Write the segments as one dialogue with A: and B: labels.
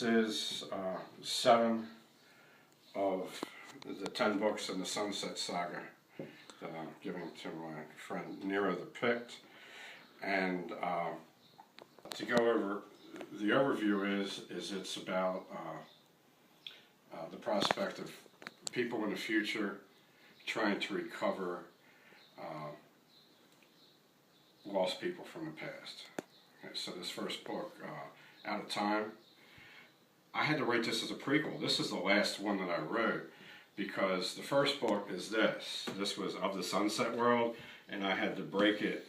A: This is 7 of the 10 books in the Sunset Saga that I'm giving to my friend Nero the Pict. And to go over, the overview is it's about the prospect of people in the future trying to recover lost people from the past. Okay, so this first book, Out of Time, I had to write this as a prequel. This is the last one that I wrote because the first book is this. This was Of the Sunset World, and I had to break it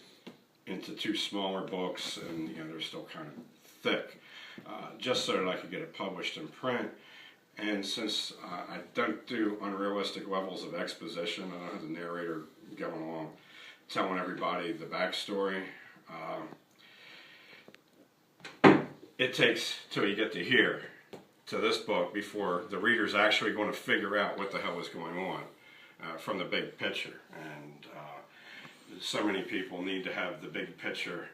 A: into 2 smaller books, and they're still kind of thick, just so that I could get it published in print. And since I don't do unrealistic levels of exposition, I don't have the narrator going along telling everybody the backstory. It takes till you get to here, to this book, before the reader's actually going to figure out what the hell is going on from the big picture. And so many people need to have the big picture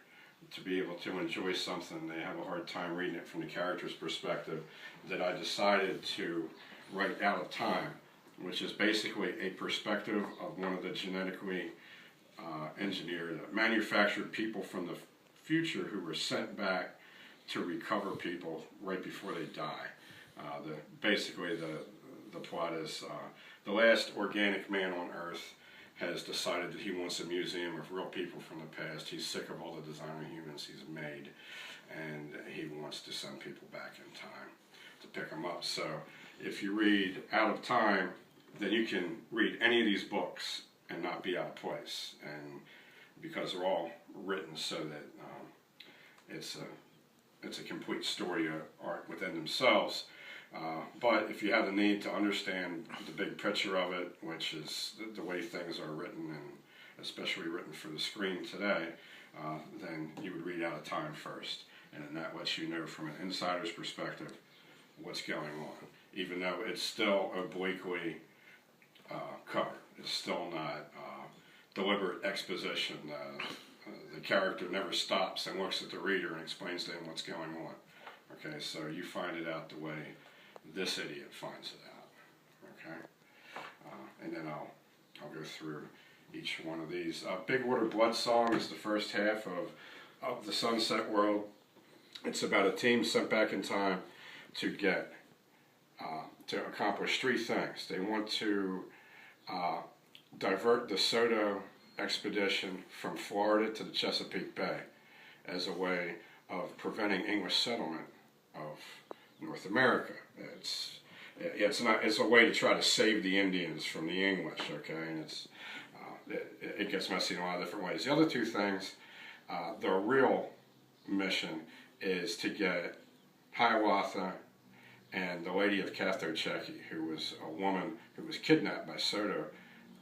A: to be able to enjoy something. They have a hard time reading it from the character's perspective, that I decided to write Out of Time, which is basically a perspective of one of the genetically engineered, manufactured people from the future who were sent back to recover people right before they die. Basically the plot is the last organic man on Earth has decided that he wants a museum of real people from the past. He's sick of all the designer humans he's made, and he wants to send people back in time to pick them up. So if you read Out of Time, then you can read any of these books and not be out of place, and because they're all written so that it's a complete story arc within themselves. But if you have the need to understand the big picture of it, which is the way things are written, and especially written for the screen today, then you would read Out of Time first. And then that lets you know from an insider's perspective what's going on. Even though it's still obliquely covered. It's still not deliberate exposition. The character never stops and looks at the reader and explains to him what's going on. Okay, so you find it out the way this idiot finds it out. Okay, and then I'll go through each one of these. Big Water Blood Song is the first half of the Sunset World. It's about a team sent back in time to get to accomplish 3 things. They want to divert the Soto expedition from Florida to the Chesapeake Bay as a way of preventing English settlement of North America. It's a way to try to save the Indians from the English, okay? And it gets messy in a lot of different ways. The other 2 things, their real mission is to get Hiawatha and the Lady of Cathocheki, who was a woman who was kidnapped by Soto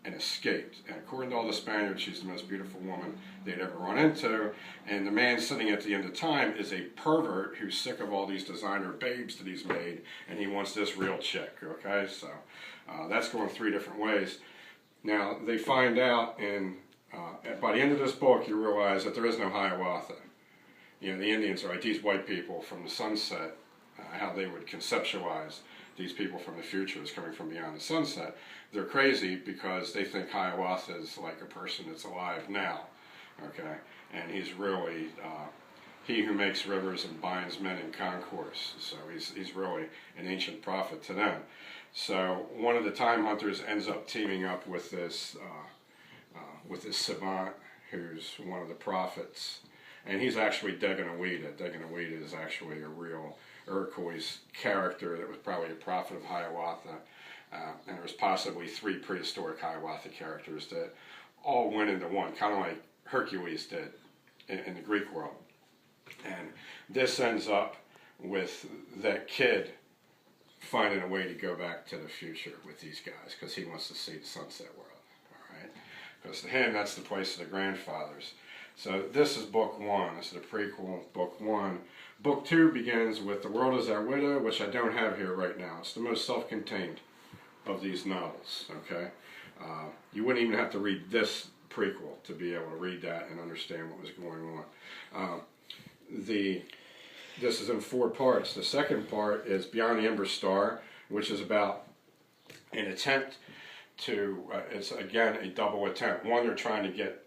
A: and escaped. And according to all the Spaniards, she's the most beautiful woman they'd ever run into. And the man sitting at the end of time is a pervert who's sick of all these designer babes that he's made, and he wants this real chick, okay? So that's going 3 different ways. Now, they find out, by the end of this book, you realize that there is no Hiawatha. The Indians are like these white people from the sunset, how they would conceptualize these people from the future as coming from beyond the sunset. They're crazy because they think Hiawatha is like a person that's alive now, okay? And he's really he who makes rivers and binds men in concourse. So he's really an ancient prophet to them. So one of the time hunters ends up teaming up with this savant who's one of the prophets, and he's actually Deganawida. Deganawida is actually a real Iroquois character that was probably a prophet of Hiawatha, and there was possibly 3 prehistoric Hiawatha characters that all went into one, kind of like Hercules did in the Greek world. And this ends up with that kid finding a way to go back to the future with these guys because he wants to see the Sunset World, all right? Because to him, that's the place of the grandfathers. So this is book 1. This is the prequel, book 1. Book 2 begins with The World is Our Widow, which I don't have here right now. It's the most self-contained of these novels, okay? You wouldn't even have to read this prequel to be able to read that and understand what was going on. this is in 4 parts. The second part is Beyond the Ember Star, which is about an attempt to, it's again a double attempt. One, they're trying to get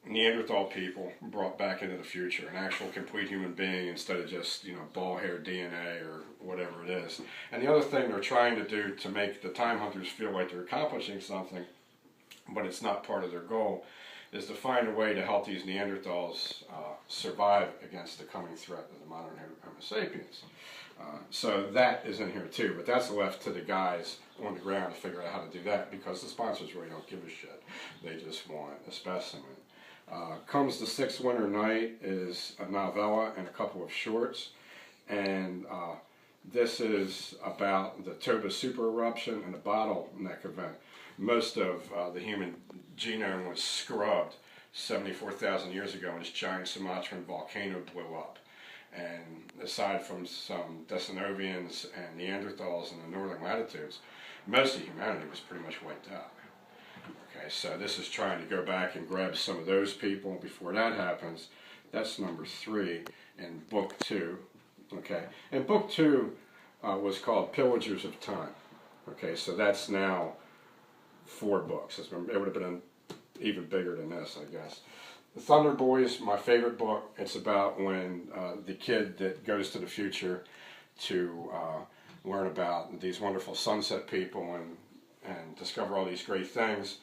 A: Neanderthal people brought back into the future, an actual complete human being instead of just, ball-haired DNA or whatever it is. And the other thing they're trying to do to make the time hunters feel like they're accomplishing something, but it's not part of their goal, is to find a way to help these Neanderthals survive against the coming threat of the modern Homo sapiens. So that is in here too, but that's left to the guys on the ground to figure out how to do that, because the sponsors really don't give a shit. They just want a specimen. Comes the Sixth Winter Night is a novella and a couple of shorts, and this is about the Toba super eruption and the bottleneck event. Most of the human genome was scrubbed 74,000 years ago when this giant Sumatran volcano blew up. And aside from some Decennovians and Neanderthals in the northern latitudes, most of humanity was pretty much wiped out. Okay, so this is trying to go back and grab some of those people before that happens. That's number 3 in book 2. Okay, and book 2 was called Pillagers of Time. Okay, so that's now 4 books. It would have been even bigger than this, I guess. The Thunder Boys, my favorite book. It's about when the kid that goes to the future to learn about these wonderful sunset people and discover all these great things,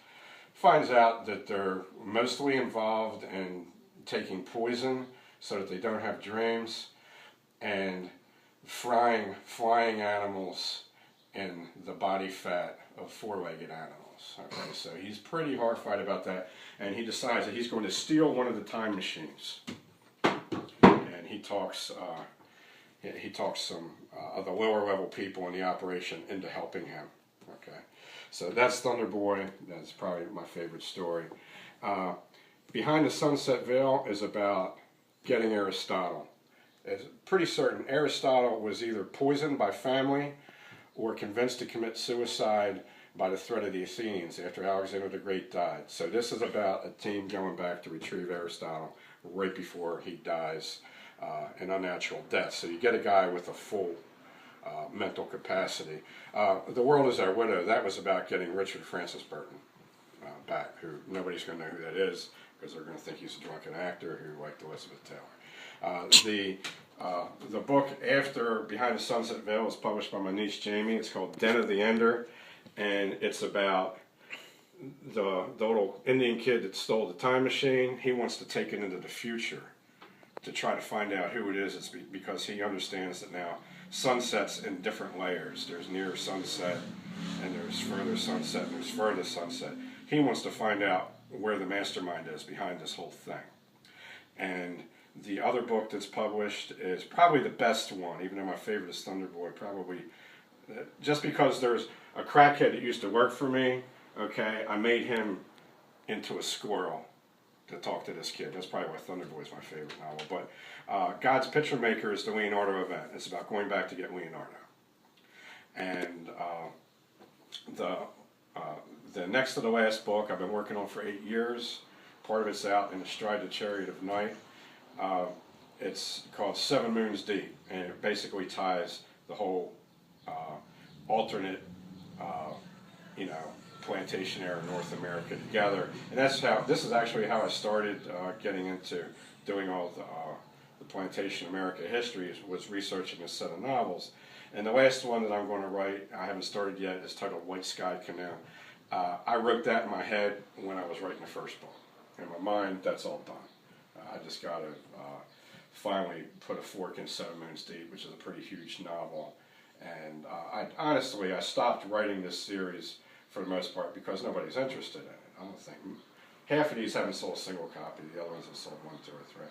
A: finds out that they're mostly involved in taking poison so that they don't have dreams, and frying flying animals in the body fat of 4-legged animals. Okay, so he's pretty horrified about that, and he decides that he's going to steal one of the time machines. And he talks some of the lower level people in the operation into helping him. Okay, so that's Thunder Boy. That's probably my favorite story. Behind the Sunset Veil is about getting Aristotle. It's pretty certain Aristotle was either poisoned by family or convinced to commit suicide by the threat of the Athenians after Alexander the Great died. So this is about a team going back to retrieve Aristotle right before he dies an unnatural death. So you get a guy with a full mental capacity. The World is Our Widow, that was about getting Richard Francis Burton back, who nobody's going to know who that is because they're going to think he's a drunken actor who liked Elizabeth Taylor. The book after Behind the Sunset Veil is published by my niece Jamie. It's called Den of the Ender, and it's about the little Indian kid that stole the time machine. He wants to take it into the future to try to find out who it is. It's because he understands that now sunsets in different layers. There's near sunset, and there's further sunset, and there's further sunset. He wants to find out where the mastermind is behind this whole thing. And the other book that's published is probably the best one, even though my favorite is Thunder Boy, probably just because there's a crackhead that used to work for me. Okay, I made him into a squirrel to talk to this kid. That's probably why Thunder Boy is my favorite novel. But God's Picture Maker is the Leonardo event. It's about going back to get Leonardo. And the next to the last book I've been working on for 8 years. Part of it's out in the Stride the Chariot of Night. It's called 7 Moons Deep, and it basically ties the whole alternate, plantation era North America together. And this is actually how I started getting into doing all the plantation America history, was researching a set of novels. And the last one that I'm going to write, I haven't started yet, is titled White Sky Canoe. I wrote that in my head when I was writing the first book. In my mind, that's all done. I just got to finally put a fork in 7 Moons Deep, which is a pretty huge novel. And I stopped writing this series for the most part because nobody's interested in it. I don't think half of these haven't sold a single copy. The other ones have sold 1, 2, or 3.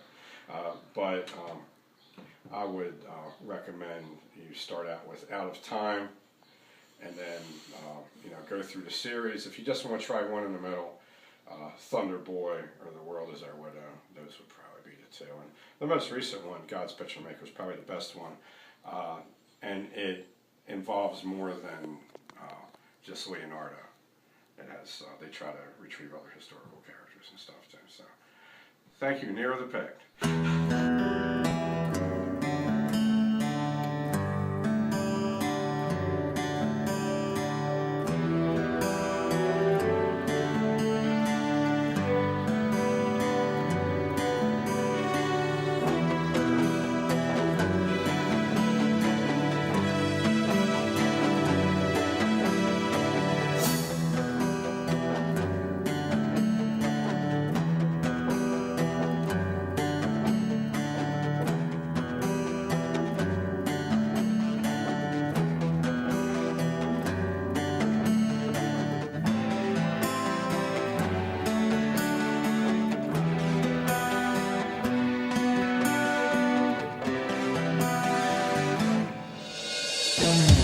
A: But I would recommend you start out with Out of Time, and then go through the series. If you just want to try one in the middle, Thunder Boy or The World is Our Widow, those would probably be the two. And the most recent one, God's Picture Maker, is probably the best one, and it involves more than just Leonardo. It has they try to retrieve other historical characters and stuff too. So, thank you, Nero the Pig.
B: Bye.